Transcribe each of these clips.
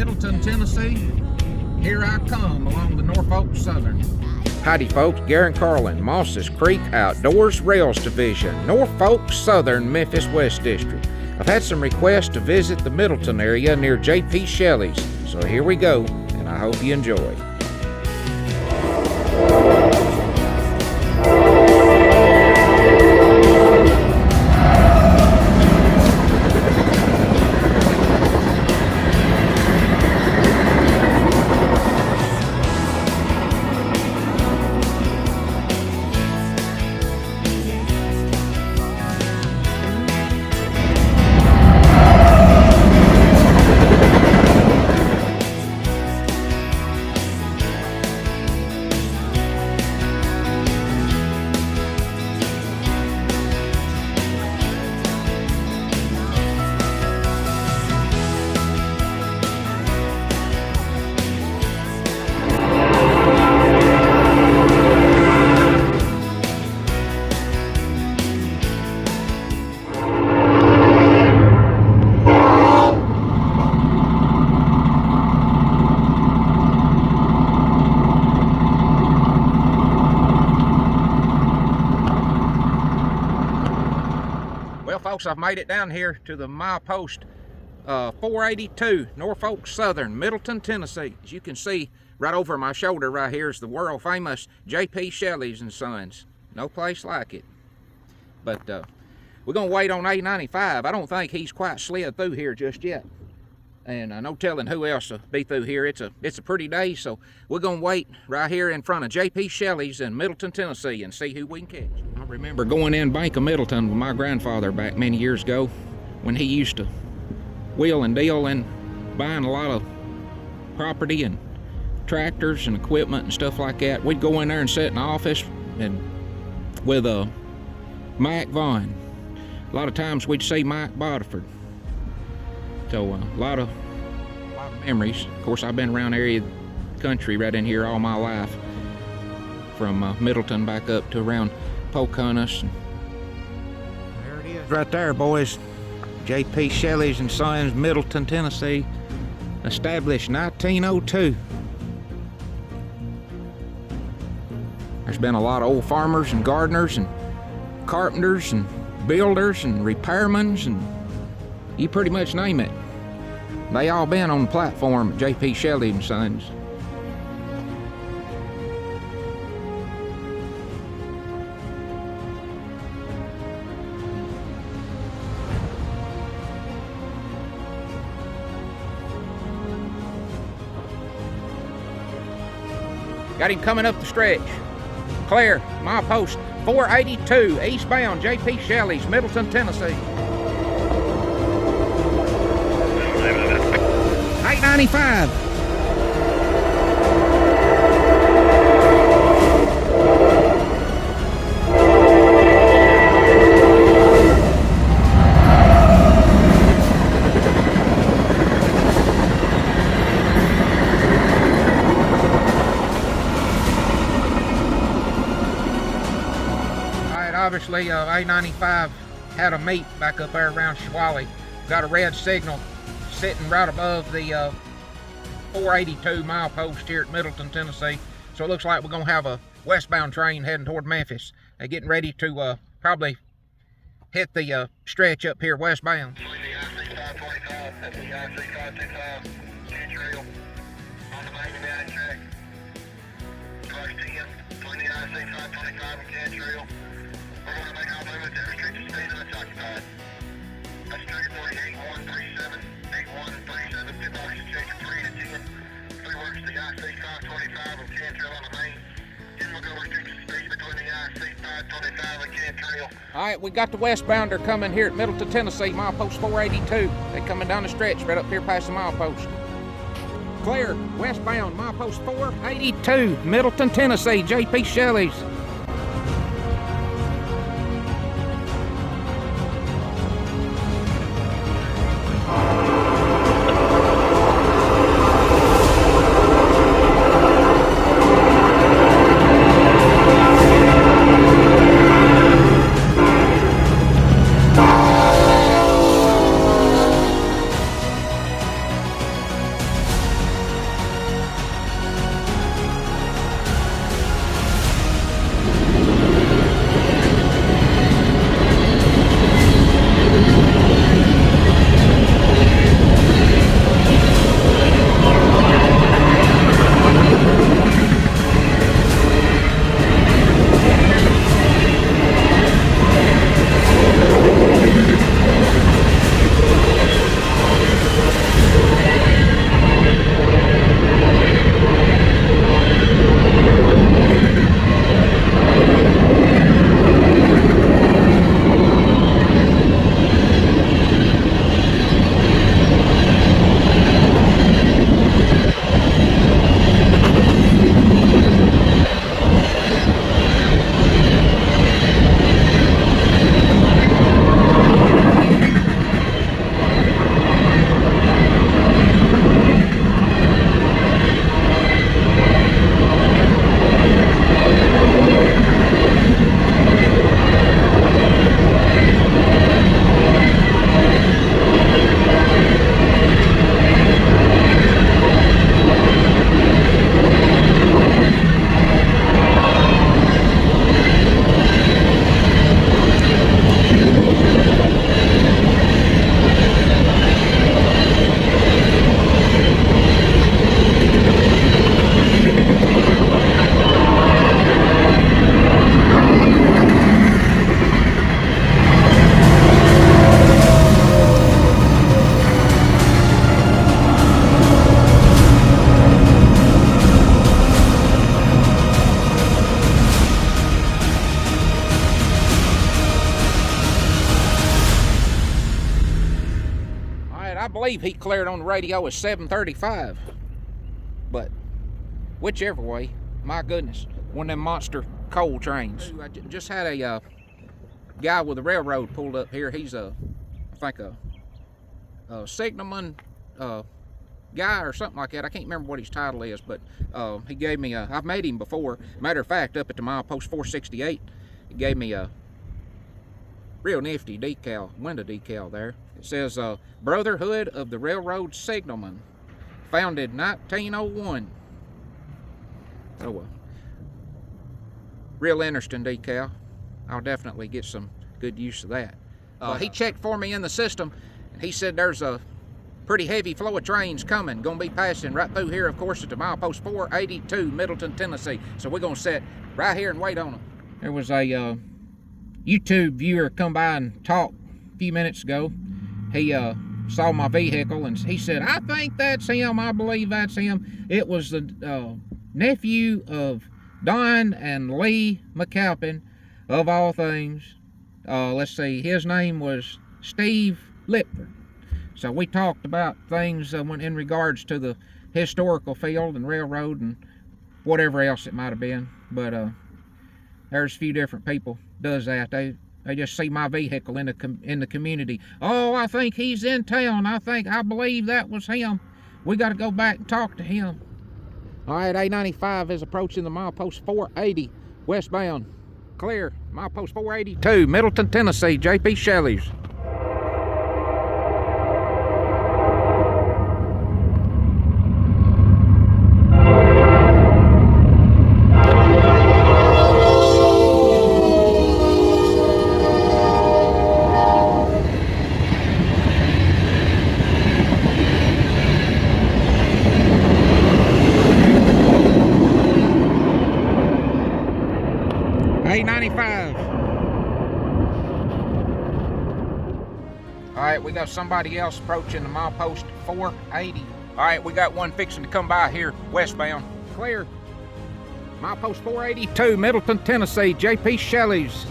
Middleton, Tennessee. Here I come along the Norfolk Southern. Howdy folks, Garron Carlin, Mosses Creek Outdoors Rails Division, Norfolk Southern, Memphis West District. I've had some requests to visit the Middleton area near J.P. Shelley's, so here we go, and I hope you enjoy. Well, folks, I've made it down here to the milepost 482, Norfolk Southern, Middleton, Tennessee. As you can see, right over my shoulder right here is the world famous J.P. Shelley's and Sons. No place like it. But we're gonna wait on A95. I don't think he's quite slid through here just yet. And no telling who else will be through here. It's a pretty day, so we're gonna wait right here in front of J.P. Shelley's in Middleton, Tennessee, and see who we can catch. I remember going in Bank of Middleton with my grandfather back many years ago when he used to wheel and deal and buying a lot of property and tractors and equipment and stuff like that. We'd go in there and sit in the office and with Mike Vaughn. A lot of times we'd see Mike Bodiford. So a lot of memories. Of course, I've been around area country right in here all my life, from Middleton back up to around Pocahontas. There it is right there, boys. J.P. Shelley's and Sons, Middleton, Tennessee. Established 1902. There's been a lot of old farmers and gardeners and carpenters and builders and repairmen and you pretty much name it. They all been on the platform at J.P. Shelley and Sons. Got him coming up the stretch. Clear, milepost 482, eastbound J.P. Shelley's, Middleton, Tennessee. 895. Obviously, A95 had a meet back up there around Shwally. Got a red signal sitting right above the 482 milepost here at Middleton, Tennessee. So it looks like we're going to have a westbound train heading toward Memphis. Getting ready to probably hit the stretch up here westbound. All right, we got the westbounder coming here at Middleton, Tennessee, milepost 482. They coming down the stretch right up here past the milepost. Clear, westbound, milepost 482, Middleton, Tennessee, J.P. Shelley's. Alright, I believe he cleared on the radio at 7:35. But whichever way, my goodness, one of them monster coal trains. I just had a guy with the railroad pulled up here. He's I think a signalman guy or something like that. I can't remember what his title is, but he gave me I've met him before. Matter of fact, up at the milepost 468, he gave me a real nifty decal, window decal there. It says Brotherhood of the Railroad Signalman, founded 1901. Oh well. Real interesting decal. I'll definitely get some good use of that. He checked for me in the system, and he said there's a pretty heavy flow of trains coming, gonna be passing right through here, of course, at the milepost 482, Middleton, Tennessee. So we're gonna sit right here and wait on them. There was a YouTube viewer come by and talk a few minutes ago. He saw my vehicle and he said, I think that's him, I believe that's him. It was the nephew of Don and Lee McAlpin, of all things. Let's see, his name was Steve Lipford. So we talked about things in regards to the historical field and railroad and whatever else it might have been. But there's a few different people does that. They just see my vehicle in the community. Oh, I think he's in town. I believe that was him. We got to go back and talk to him. All right, A95 is approaching the milepost 480 westbound. Clear. Milepost 482, Middleton, Tennessee, J.P. Shelley's. A95. All right, we got somebody else approaching the milepost 480. All right, we got one fixing to come by here westbound. Clear. Milepost 482, Middleton, Tennessee, J.P. Shelley's.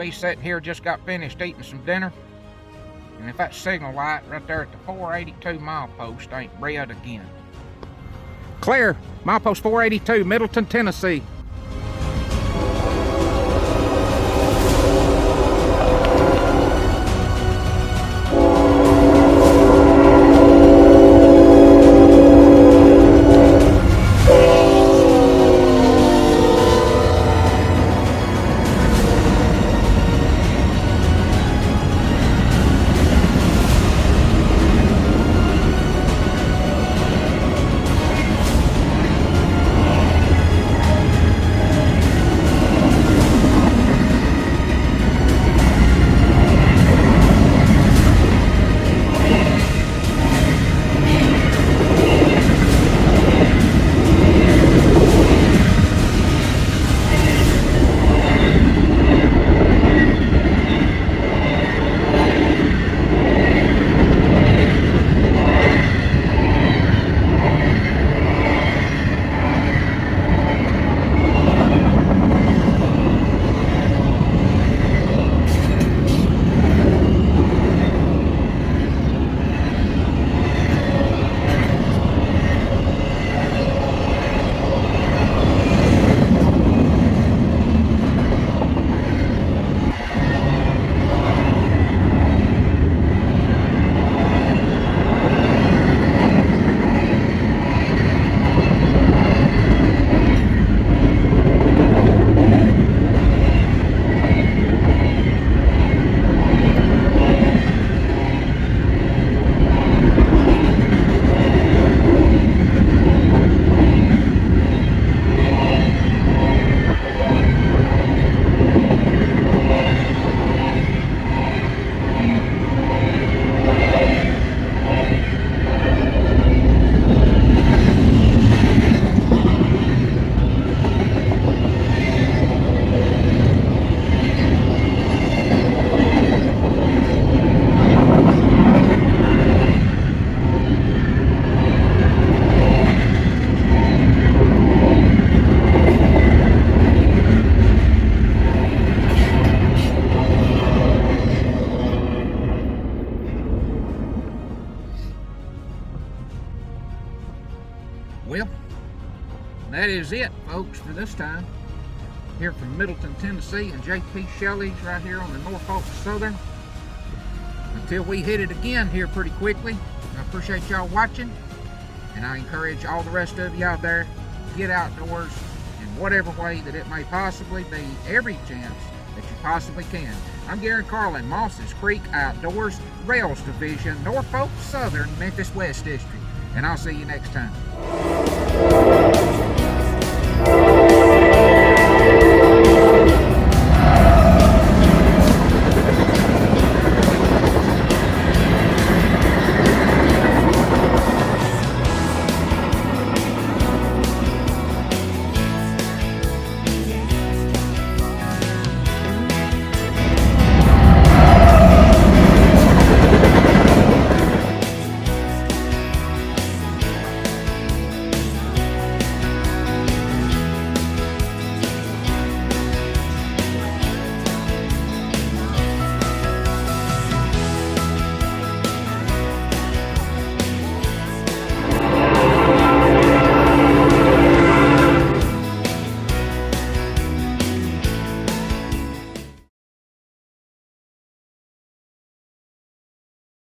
be sitting here, just got finished eating some dinner. And if that signal light right there at the 482 milepost ain't red again. Clear, milepost 482, Middleton, Tennessee. Well, that is it, folks, for this time. Here from Middleton, Tennessee, and J.P. Shelley's right here on the Norfolk Southern. Until we hit it again here pretty quickly, I appreciate y'all watching, and I encourage all the rest of you out there to get outdoors in whatever way that it may possibly be, every chance that you possibly can. I'm Garron Carlin, Mosses Creek Outdoors, Rails Division, Norfolk Southern, Memphis West District, and I'll see you next time.